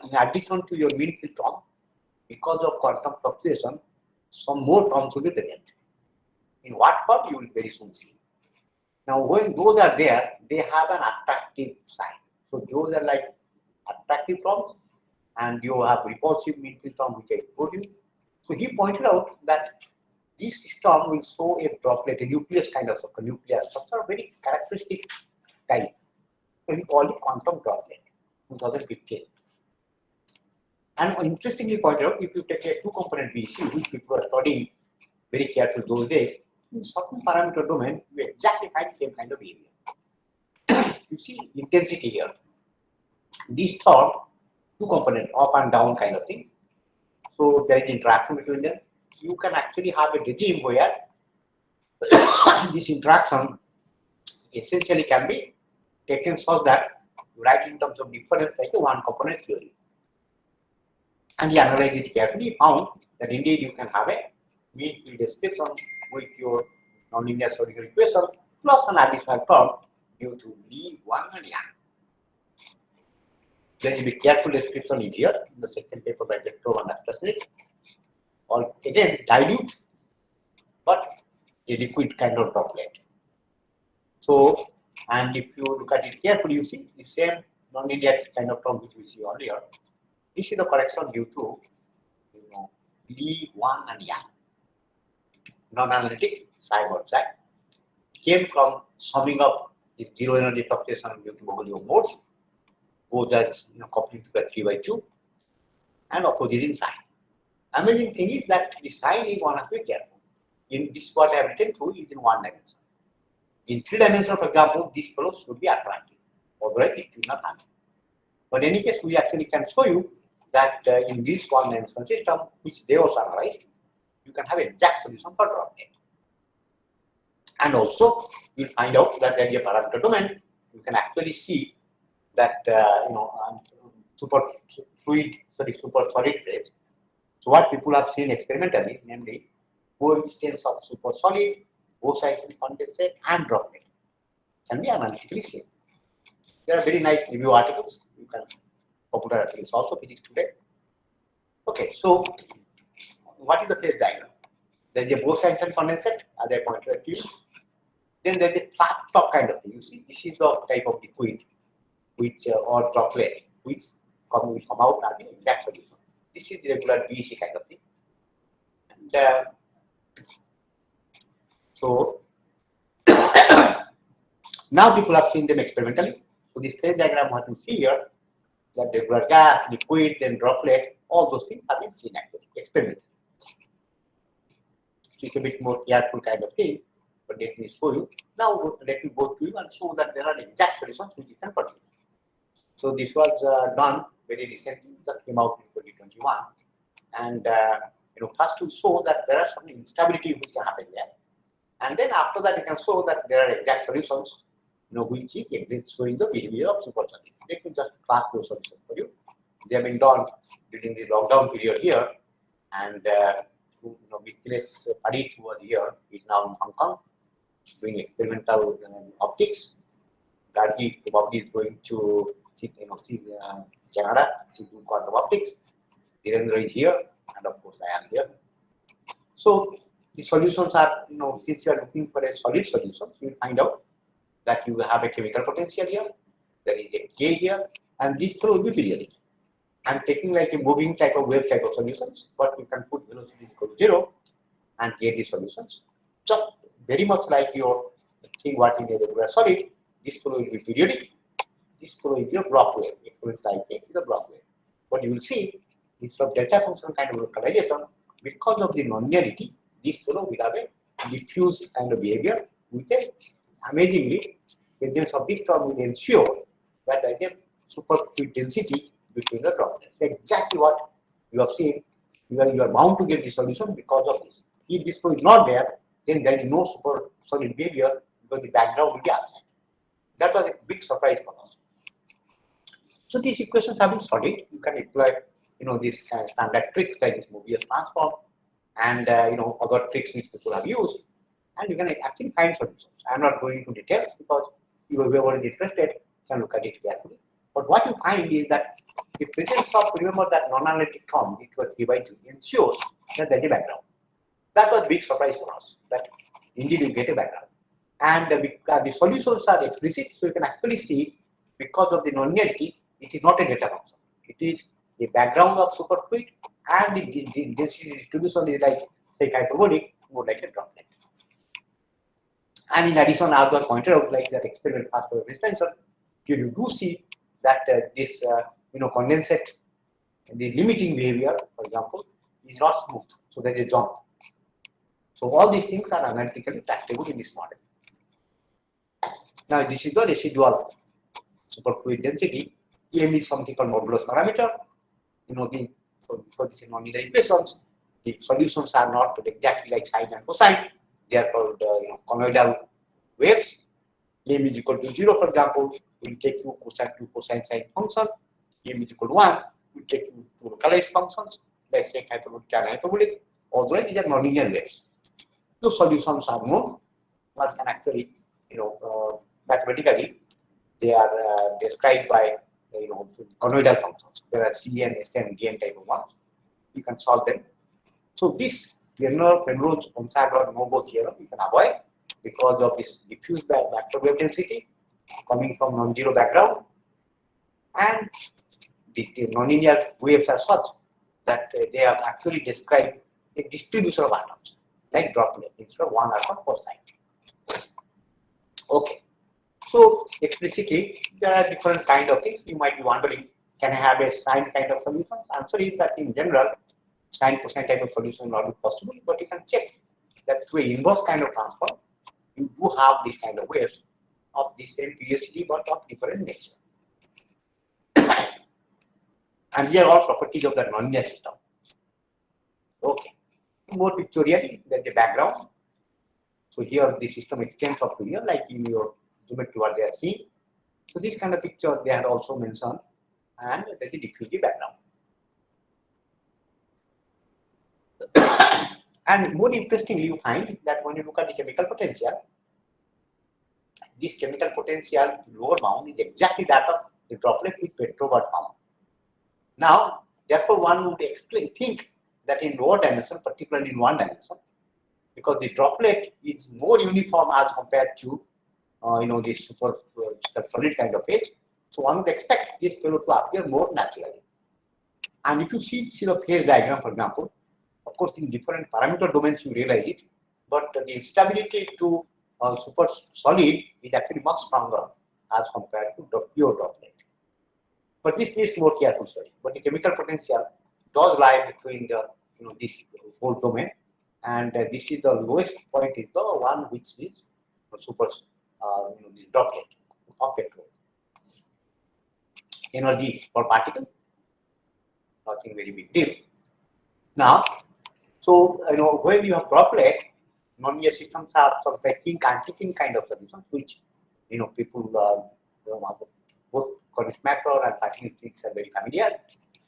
in addition to your mean field term, because of quantum fluctuation, some more terms will be present. In what form you will very soon see. Now, when those are there, they have an attractive sign. So those are like attractive terms, and you have repulsive mean field term, which I told you. So he pointed out that this system will show a droplet, a nucleus kind of a nuclear structure, very characteristic type. So we call it quantum droplet, 2015. And interestingly pointed out, if you take a 2-component BC, which people are studying very carefully those days, in certain parameter domain, you exactly find the same kind of behavior. You see intensity here. These term, 2-component, up and down kind of thing. So there is interaction between them. You can actually have a regime where this interaction essentially can be taken such that you write in terms of difference like a 1-component theory. And he analyzed it carefully, found that indeed you can have a mean field description with your nonlinear Schrodinger equation plus an additional term due to Lee, Wang, and Yang. There will be careful description in here in the second paper by Dept and Prashanta. Or again dilute, but a liquid kind of droplet. So, and if you look at it carefully, you see the same nonlinear kind of term which we see earlier. This is the correction due to Lee, Wang, and Yang. Non-analytic side by side came from summing up the zero energy fluctuation due to Bogoliubov modes goes as coupling to the 3/2 and opposite in sign. Amazing thing is that the sign is one has to be careful. In this, what I have written through is in 1 dimension. In 3 dimensions, for example, this fellow should be attractive. Otherwise, it will not happen. But in any case, we actually can show you that in this 1 dimensional system, which they also analyzed, you can have exact solution for droplet. And also, you'll find out that there is a parameter domain. You can actually see that super solid phase. So what people have seen experimentally, namely coexistence of super solid, both sides of the condensate and droplet, can be analytically seen. There are very nice review articles. You can popular articles also, physics today. Okay, so what is the phase diagram? There is a both sides and condensate, as I pointed out to you. Then there is a flat top kind of thing. You see, this is the type of liquid which or droplet which will come out as the exact solution. This is the regular BEC kind of thing. And so now people have seen them experimentally. So this phase diagram, what you see here, that regular gas, liquid, then droplet, all those things have been seen actually experimentally. So it's a bit more careful kind of thing, but let me show you. Now let me go to you and show that there are exact solutions which you can produce. So this was done very recently, that came out in 2021, and first to show that there are some instability which can happen there, and then after that you can show that there are exact solutions, which is showing the behavior of supersolid. Let me just class those solutions for you. They have been done during the lockdown period here, and Mithilesh Padit was here. He's now in Hong Kong doing experimental optics. Gargi probably is going to Canada to do quantum optics. Dhirendra is here, and of course I am here. So the solutions are, since you are looking for a solid solution, you will find out that you have a chemical potential here, there is a K here, and this flow will be periodic. I am taking like a moving type of wave type of solutions, but you can put velocity equal to 0 and get the solutions. So very much like your thing what in a regular solid, this flow will be periodic. This flow is your block wave. Equivalence like K is a block wave. What you will see instead of delta function kind of localization, because of the nonlinearity, this flow will have a diffused kind of behavior with a amazingly presence of this term will ensure that there is a superfluid density between the droplets. Exactly what you have seen, you are bound to get the solution because of this. If this flow is not there, then there is no super solid behavior because the background will be absent. That was a big surprise for us. So these equations have been studied. You can employ, these kind of standard tricks like this Mobius transform and other tricks which people have used, and you can actually find solutions. I am not going into details because whoever is interested can look at it carefully. But what you find is that the presence of, remember that non-analytic term, which was 3/2, ensures that there is a background. That was a big surprise for us, that indeed you get a background. And the solutions are explicit, so you can actually see because of the nonlinearity, it is not a data function. It is the background of superfluid, and the density distribution is like, say, hyperbolic, more like a droplet. And in addition, as I pointed out, like that experiment past for extension, here you do see that this condensate, the limiting behavior, for example, is not smooth. So there is a jump. So all these things are analytically tractable in this model. Now this is the residual superfluid density. EM is something called modulus parameter. For this nonlinear equations, the solutions are not exactly like sine and cosine. They are called conoidal waves. M is equal to 0, for example, will take you to cosine sine function. M is equal to 1 will take you to localized functions like say hyperbolic and hyperbolic. Although these are nonlinear waves. Those solutions are known, but can actually, mathematically, they are described by conoidal functions. There are Cn, Sn, Dn type of ones. You can solve them. So this Penrose Onsagor no-go theorem you can avoid because of this diffuse vector wave density coming from non-zero background, and the nonlinear waves are such that they have actually described a distribution of atoms like droplet instead of one atom per site. Okay, So explicitly, there are different kind of things. You might be wondering, can I have a sign kind of solution? Answer is that in general, sign cosine type of solution will not be possible, but you can check that through inverse kind of transform, you do have these kind of waves of the same periodicity but of different nature. And these are all properties of the nonlinear system. Okay. More pictorially, there's the background. So here the system extends up to here, like in your geometry what they are seeing. So this kind of picture they had also mentioned, and there's the diffusive background. And more interestingly, you find that when you look at the chemical potential, this chemical potential lower bound is exactly that of the droplet with Petrobot form. Now, therefore, one would think that in lower dimension, particularly in one dimension, because the droplet is more uniform as compared to the super solid kind of phase. So one would expect this fellow to appear more naturally. And if you see the phase diagram, for example, of course, in different parameter domains you realize it, but the instability to super solid is actually much stronger as compared to the pure droplet. But this needs more careful study. But the chemical potential does lie between the this whole domain, and this is the lowest point is the one which is super this droplet of petrol. Energy per particle, nothing very big deal. Now, so when you have droplet, nonlinear systems have sort of a kink anti-kink kind of solutions, which people both Cornish macro and particle kinks are very familiar.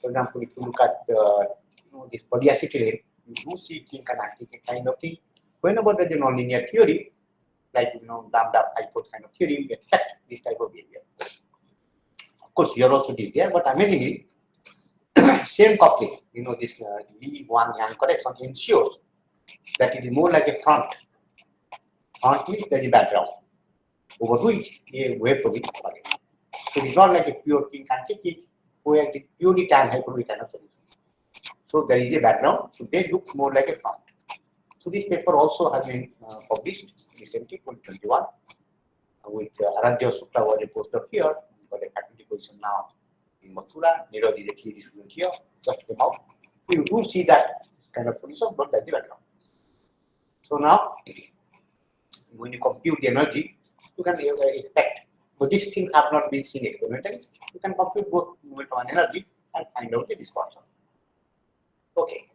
For example, if you look at this polyacetylene, you do see kink and anti-kink kind of thing. Whenever there's a nonlinear theory, like lambda hypothesis kind of theory, you expect this type of behavior. Of course, here also it is there, but amazingly, same coupling, this Lee-1 Yang correction ensures that it is more like a front. Front means there is a background over which a wave produces. So it is not like a pure kink anti-kink where the purely tan hyperbolic kind of solution. So there is a background, so they look more like a front. So this paper also has been published recently, 2021, with Aradhya Sukla was a postdoc here, got a faculty position now in Mathura. Niraj is a PhD student here, just came out. You do see that kind of solution, but that's the background. So now, when you compute the energy, you can expect, but these things have not been seen experimentally. You can compute both momentum and energy and find out the dispersion. Okay.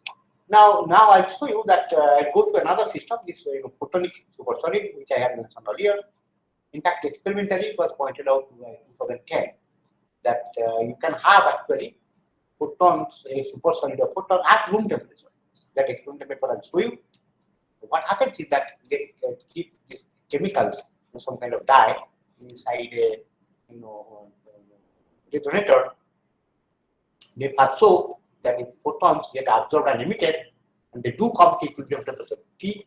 Now I'll show you that I'll go to another system, this photonic supersolid, which I had mentioned earlier. In fact, experimentally, it was pointed out in 2010 that you can have actually photons, a supersolid of photon at room temperature. That experimental paper I'll show you. What happens is that they keep these chemicals, some kind of dye, inside a detonator. They are so that the photons get absorbed and emitted, and they do come to equilibrium temperature T.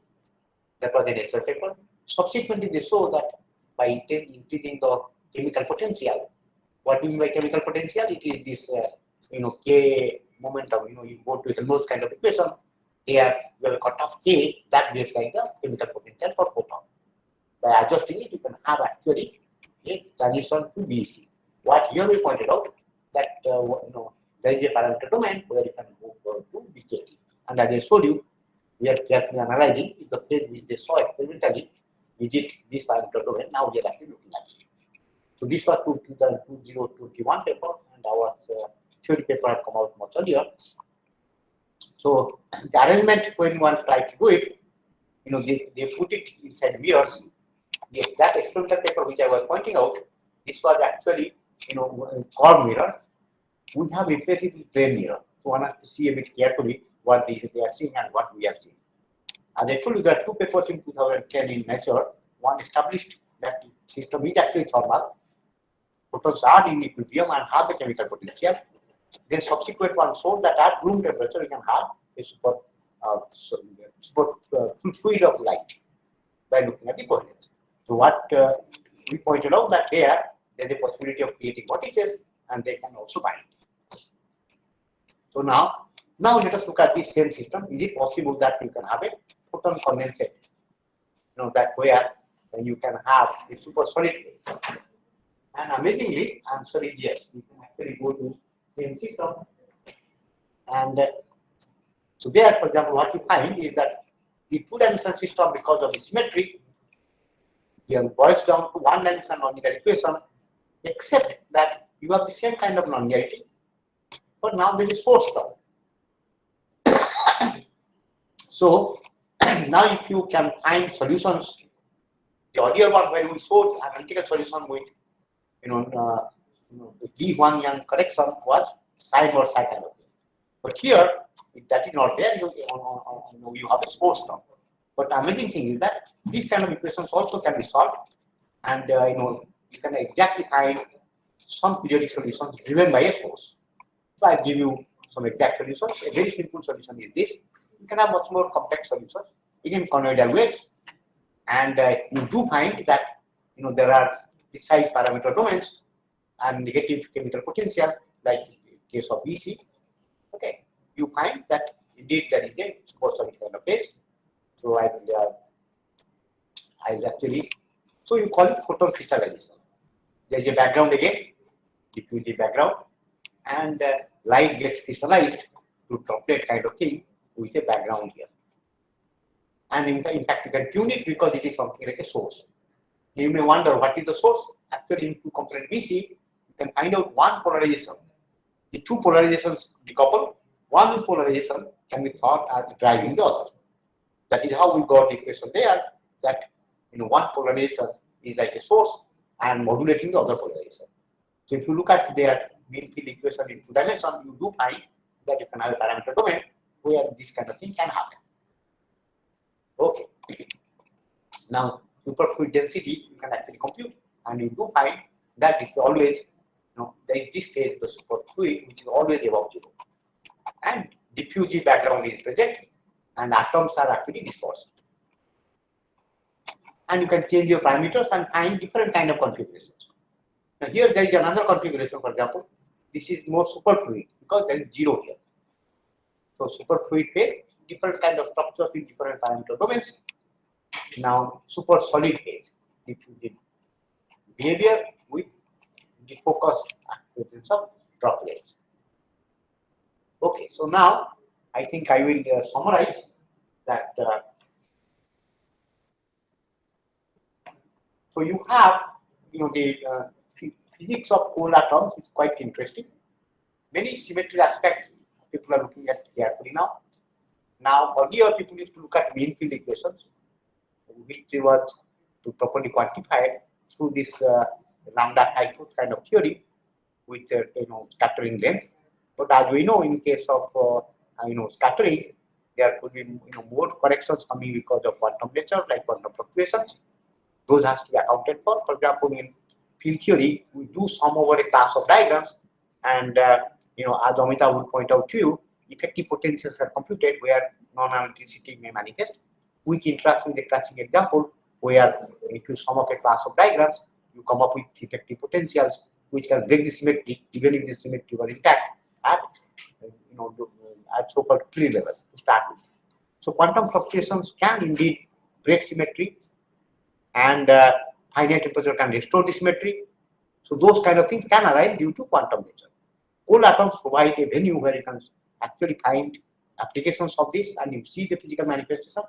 That was the nature paper. Subsequently, they show that by increasing the chemical potential. What do you mean by chemical potential? It is this K momentum. You go to Helmholtz kind of equation. There you have a cutoff K that behaves like the chemical potential for photon. By adjusting it, you can have actually a transition to BC. What here we pointed out that there is a parameter domain where you can move to BKT. And as I showed you, we are carefully analyzing if the phase which they saw experimentally visit this parameter domain. Now we are actually looking at it. So this was 2021 paper, and our theory paper had come out much earlier. So the arrangement, when one tried to do it, they put it inside mirrors. That experimental paper which I was pointing out, this was actually curved mirror. We have replaced it with plane mirror. So one has to see a bit carefully what they are seeing and what we are seeing. As I told you, there are two papers in 2010 in Nature. One established that the system is actually thermal. Photons are in equilibrium and have the chemical potential. Then subsequent one showed that at room temperature you can have a super fluid of light by looking at the coherence. So what we pointed out that there's a possibility of creating vortices, and they can also bind. So now let us look at this same system. Is it possible that you can have a photon condensate? That where then you can have a super solid phase. And amazingly, answer is yes. You can actually go to same system. And so there, for example, what you find is that the two-dimensional system, because of the symmetry, boils down to one-dimensional nonlinear equation, except that you have the same kind of nonlinearity, but now there is source term. So now if you can find solutions, the earlier one where we showed analytical solution with the D1 correction was sine or psi kind of thing. But here, if that is not there, you have a source term. But the amazing thing is that these kind of equations also can be solved, and you can exactly find some periodic solutions driven by a source. So I'll give you some exact solutions. A very simple solution is this. You can have much more complex solutions, again conoidal waves, and you do find that there are precise parameter domains and negative chemical potential, like in the case of BC. Okay, you find that indeed there is a SuperSolid kind of phase. So I'll actually, so you call it photon crystallization. There is a background again, between the background, and light gets crystallized to droplet kind of thing with a background here. And in fact, you can tune it because it is something like a source. You may wonder what is the source. Actually, in two-component BC, you can find out one polarization. The two polarizations decouple. One polarization can be thought as driving the other. That is how we got the equation there, that one polarization is like a source and modulating the other polarization. So if you look at their mean field equation in two dimensions, you do find that you can have a parameter domain where this kind of thing can happen. Okay. Now, superfluid density you can actually compute, and you do find that it's always, there is this phase, the superfluid, which is always above zero, and diffusive background is present, and atoms are actually dispersed. And you can change your parameters and find different kind of configurations. Now here there is another configuration, for example, this is more superfluid because there is zero here. So superfluid phase, different kind of structures in different parameter domains. Now SuperSolid phase, diffusive behavior with defocused presence of droplets. Okay, so now I think I will summarize that. So you have, the physics of cold atoms is quite interesting. Many symmetry aspects people are looking at carefully now. Now, earlier people used to look at mean field equations, which was to properly quantified through this lambda type kind of theory with scattering length. But as we know, in case of scattering, there could be more corrections coming because of quantum nature, like quantum fluctuations. Those has to be accounted for. For example, in field theory, we do sum over a class of diagrams, and as Amita would point out to you, effective potentials are computed where non-analyticity may manifest. We can interact with a classic example where if you sum up a class of diagrams, you come up with effective potentials which can break the symmetry, even if the symmetry was intact at so-called tree level to start with. So quantum fluctuations can indeed break symmetry, and finite temperature can restore the symmetry. So those kind of things can arise due to quantum nature. Cold atoms provide a venue where you can actually find applications of this, and you see the physical manifestation.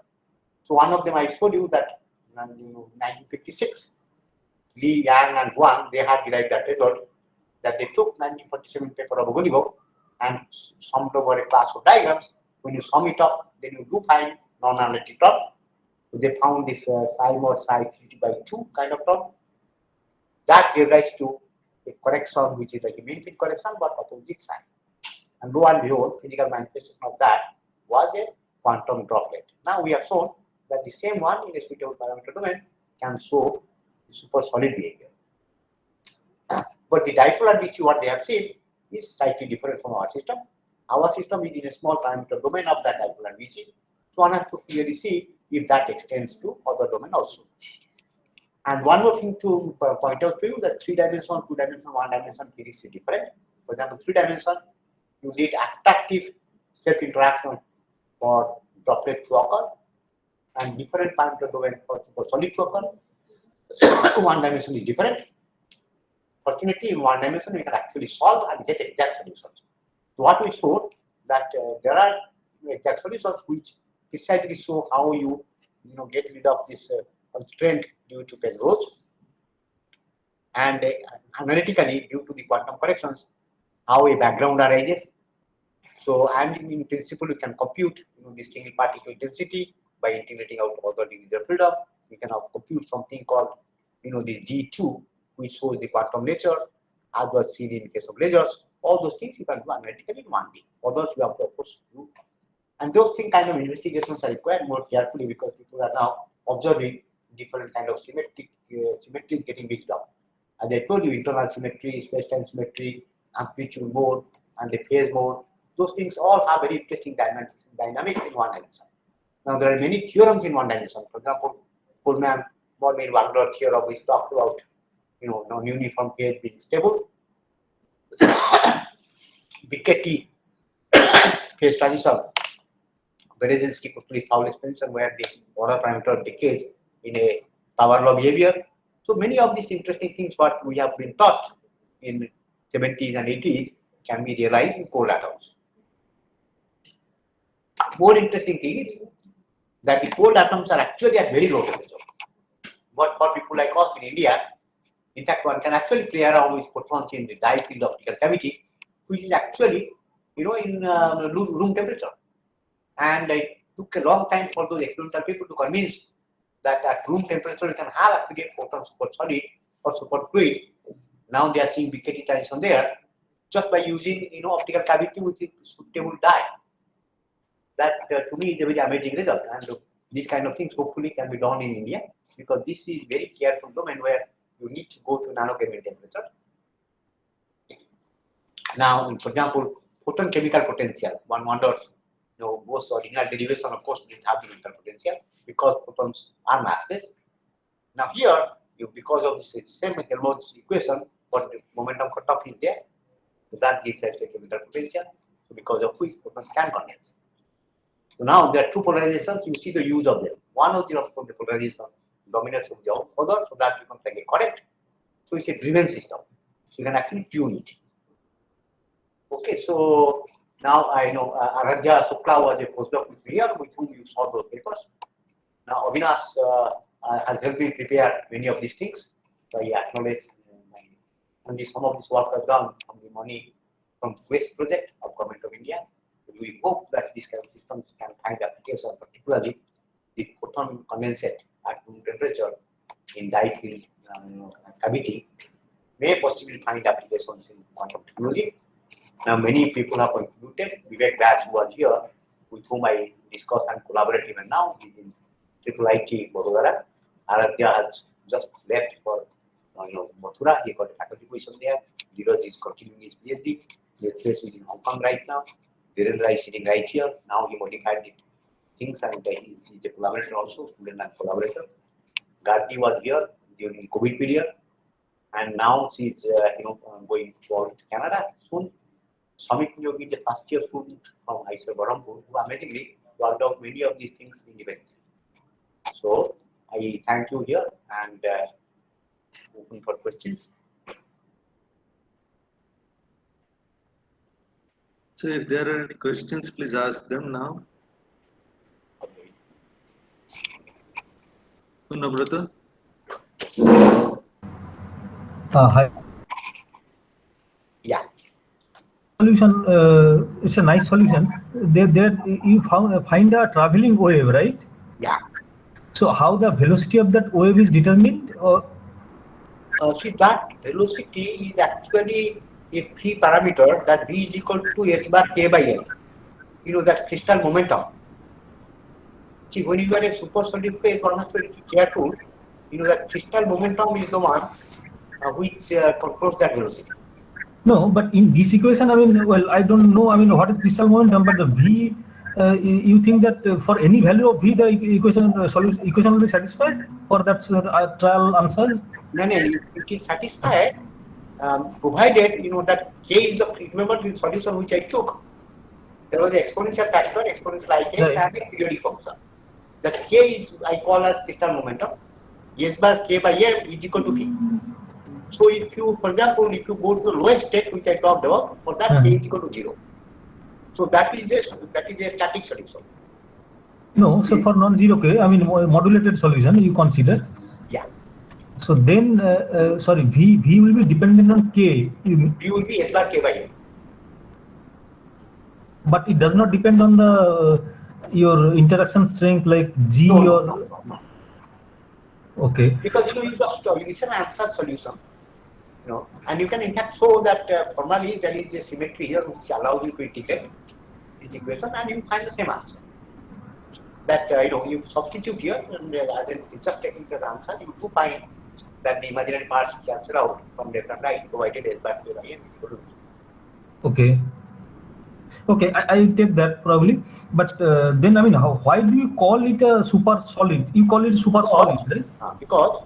So one of them I showed you that in 1956, Li, Yang, and Huang, they had derived that result, that they took 1947 paper of Ogolivo and summed over a class of diagrams. When you sum it up, then you do find non-analytic term. So they found this psi mod psi 3t/2 kind of term. That gave rise to a correction which is like a mean field correction but opposite sign. And lo and behold, physical manifestation of that was a quantum droplet. Now we have shown that the same one in a suitable parameter domain can show the SuperSolid behavior. But the dipole and BC, what they have seen, is slightly different from our system. Our system is in a small parameter domain of that dipole and BC. So one has to clearly see if that extends to other domain also. And one more thing to point out to you, that 3-dimensional, 2-dimensional, 1-dimensional physics is different. For example, 3-dimensional, you need attractive self-interaction for droplet to occur, and different parameter domain for SuperSolid to occur. one dimension is different. Fortunately, in one dimension, we can actually solve and get exact solutions. So what we showed that there are exact solutions which precisely show how you get rid of this constraint due to Penrose, and analytically due to the quantum corrections, how a background arises. So, and in principle, you can compute the single particle density by integrating out other degrees of freedom. We can now compute something called the G2, which shows the quantum nature, as was seen in case of lasers. All those things you can do analytically in 1D. Others you have to, of course, do. And those things kind of investigations are required more carefully because people are now observing different kind of symmetries getting mixed up. As I told you, internal symmetry, space-time symmetry, amplitude mode, and the phase mode. Those things all have very interesting dynamics in one dimension. Now, there are many theorems in one dimension. For example, Pullman-Wagner theorem, which talks about non-uniform phase being stable. BKT phase transition, Berezinski-Kutley-Fowl expansion, where the order parameter decays in a power law behavior. So many of these interesting things what we have been taught in 70s and 80s can be realized in cold atoms. More interesting thing is that the cold atoms are actually at very low temperature. But for people like us in India, in fact, one can actually play around with photons in the dye field optical cavity, which is actually, in room temperature. And it took a long time for those experimental people to convince that at room temperature you can have actually photons super solid or super fluid. Now they are seeing BKT transition there just by using optical cavity with a suitable dye. That to me is a very amazing result, and these kind of things hopefully can be done in India because this is very careful domain where you need to go to nanochemical temperature. Now, for example, photon chemical potential, one wonders, most original derivation of course didn't have the chemical potential because photons are massless. Now here, because of this same Helmholtz equation, but the momentum cutoff is there, so that gives us a chemical potential, so because of which photons can condense. So now there are two polarizations, you see the use of them. One of the polarization dominates over the other, so that becomes like a current. So it's a driven system. So you can actually tune it. Okay, so now I know Aradhya Shukla was a postdoc with me here, with whom you saw those papers. Now Avinash has helped me prepare many of these things. So I acknowledge only some of this work was done from the money from Waste project of Government of India. We hope that these kind of systems can find application, particularly the photon condensate at room temperature in dye field cavity may possibly find applications in quantum technology. Now, many people have contributed. Vivek Batch was here, with whom I discussed and collaborate even now. He's in IIIT Vadodara. Aradhya has just left for Mathura. He got a faculty position there. Dheeraj is continuing his PhD. Yatresh is in Hong Kong right now. Dhirendra is sitting right here. Now he modified the things and he's a collaborator also, student and collaborator. Gargi was here during COVID period, and now she's going forward to Canada soon. Samik Yogi is the first year student from IISERK Berhampur, who amazingly worked out many of these things independently. So I thank you here and open for questions. So if there are any questions, please ask them now. Brother. Hi. Yeah. Solution. It's a nice solution. There you find a traveling wave, right? Yeah. So how the velocity of that wave is determined? See, that velocity is actually a free parameter that v is equal to h bar k by l. That crystal momentum. See, when you are a supersonic phase, one has to be careful. That crystal momentum is the one which controls that velocity. No, but in this equation, I don't know. What is crystal momentum? But the v, you think that for any value of v, the equation will be satisfied for that trial answers? No, it is satisfied provided that k is the, remember the solution which I took. There was an exponential factor, exponential ikx, and a periodic function. That k is I call as crystal momentum. S bar K by M is equal to V. So if you, for example, if you go to the lowest state which I talked about, for that K is equal to 0. So that is a static solution. No, so for non-zero K, I mean modulated solution you consider. Yeah. So then, sorry, V will be dependent on K. V will be S bar K by M. But it does not depend on the your interaction strength like G No. Okay. Because it's an answer solution, and you can in fact show that formally there is a symmetry here which allows you to integrate this equation and you find the same answer. That you substitute here and then just taking the answer, you do find that the imaginary parts cancel out from left and right, provided S bar K by M equal to V. Okay. Okay, I take that probably, but then I mean, why do you call it a super solid? You call it super solid, right? Because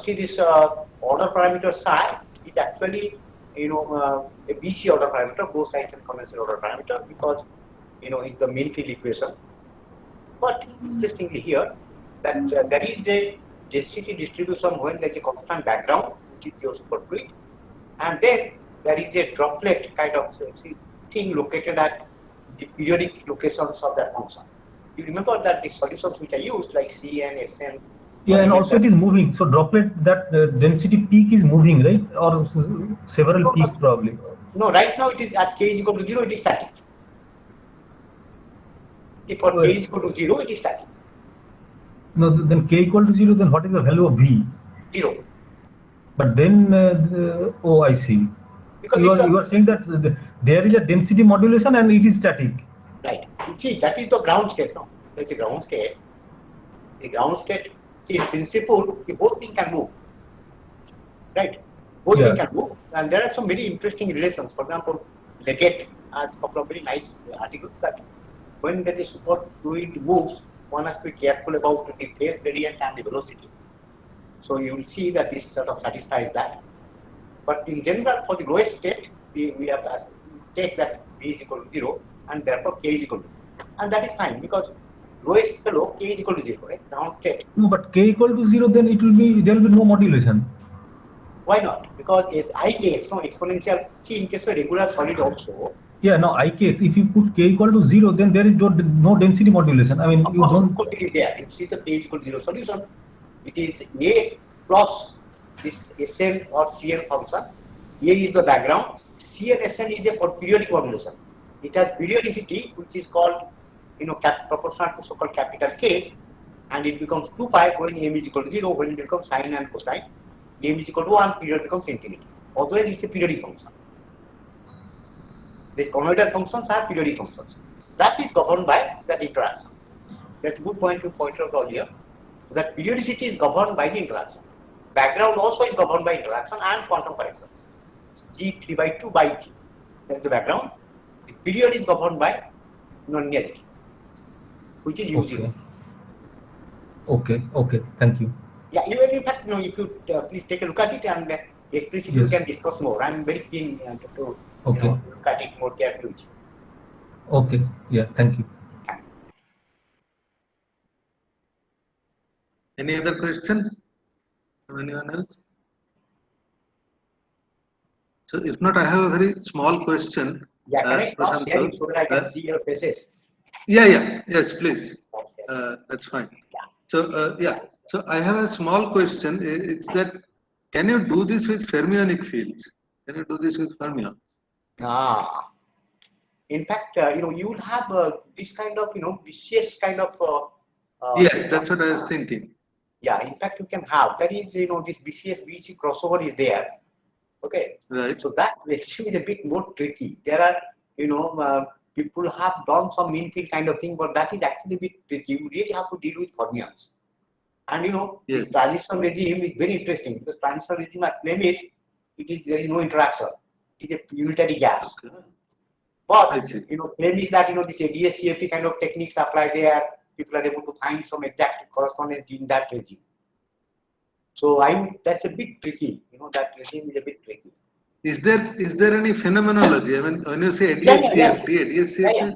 see this order parameter psi is actually a BC order parameter, both sides and conventional order parameter, because it's the mean field equation. But interestingly here, that there is a density distribution when there is a constant background, which is your superfluid, and then there is a droplet kind of thing located at the periodic locations of that function. You remember that the solutions which I used, like Cn, Sn. Yeah, and also it is moving. So droplet, that density peak is moving, right? Or several peaks probably. No, right now it is at k is equal to 0, it is static. If for k is equal to 0, it is static. No, then k equal to 0, then what is the value of V? 0. But then, oh, I see. Because you are saying that there is a density modulation and it is static. Right. See, that is the ground state now. That is the ground state. The ground state, see, in principle, the whole thing can move. Right? Whole thing can move. And there are some very interesting relations. For example, Leggett has a couple of very nice articles that when there is superfluid moves, one has to be careful about the phase gradient and the velocity. So you will see that this sort of satisfies that. But in general, for the lowest state, we have to take that V is equal to 0 and therefore K is equal to 0. And that is fine because lowest below K is equal to 0, right? Ground state. No, but K equal to 0, then there will be no modulation. Why not? Because it's IKX, no exponential. See, in case of a regular solid also. Yeah, no, IKX. If you put K equal to 0, then there is no density modulation. I mean, of course it is there. You see the K is equal to 0 solution. It is A plus this Sn or Cn function. A is the background. Cn Sn is a periodic modulation. It has periodicity which is called, proportional to so-called capital K, and it becomes 2 pi when m is equal to 0, when it becomes sine and cosine. M is equal to 1, period becomes infinity. Otherwise, it's a periodic function. The converter functions are periodic functions. That is governed by that interaction. That's a good point you pointed out earlier. That periodicity is governed by the interaction. Background also is governed by interaction and quantum corrections. G3 by 2 by G. That is the background. The period is governed by nonlinearity, which is U0. Okay. Thank you. Yeah, even in fact, if you please take a look at it and explicitly you can discuss more. I'm very keen to look at it more carefully. Okay. Yeah. Thank you. Any other question from anyone else? So if not, I have a very small question. Yeah, can I stop sharing so that I can see your faces? Yes, please. That's fine. So so I have a small question. It's that can you do this with fermionic fields? Can you do this with fermions? In fact, you would have this kind of vicious kind of. Yes, that's what I was thinking. Yeah, in fact, you can have. That is, this BC crossover is there. Okay. Right. So that regime is a bit more tricky. There are, people have done some mean field kind of thing, but that is actually a bit tricky. You really have to deal with fermions. And this transition regime is very interesting because transition regime at Flemish, there is no interaction. It is a unitary gas. Okay. But claim is that this ADS CFT kind of techniques apply there. People are able to find some exact correspondence in that regime. So that's a bit tricky. That regime is a bit tricky. Is there any phenomenology? I mean, when you say ADS CFT,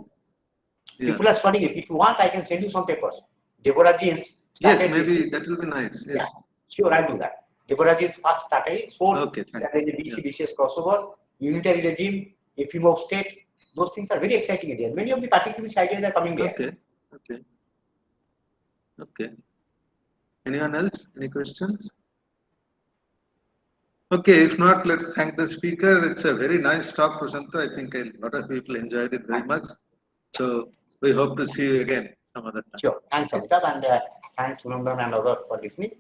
people are studying it. If you want, I can send you some papers. Deborah Jeans. Yes, maybe that will be nice. Yes. Sure, I'll do that. Deborah's first started sold, Okay, and thank then the BC-BCS crossover, unitary regime, FEMO state. Those things are very exciting ideas. Many of the particularist ideas are coming there. Okay, okay, okay. Anyone else? Any questions? Okay, if not, let's thank the speaker. It's a very nice talk, Prashanta. I think a lot of people enjoyed it very much. So we hope to see you again some other time. Sure. Thanks, Amitabh, and thanks, Sunandan and others for listening.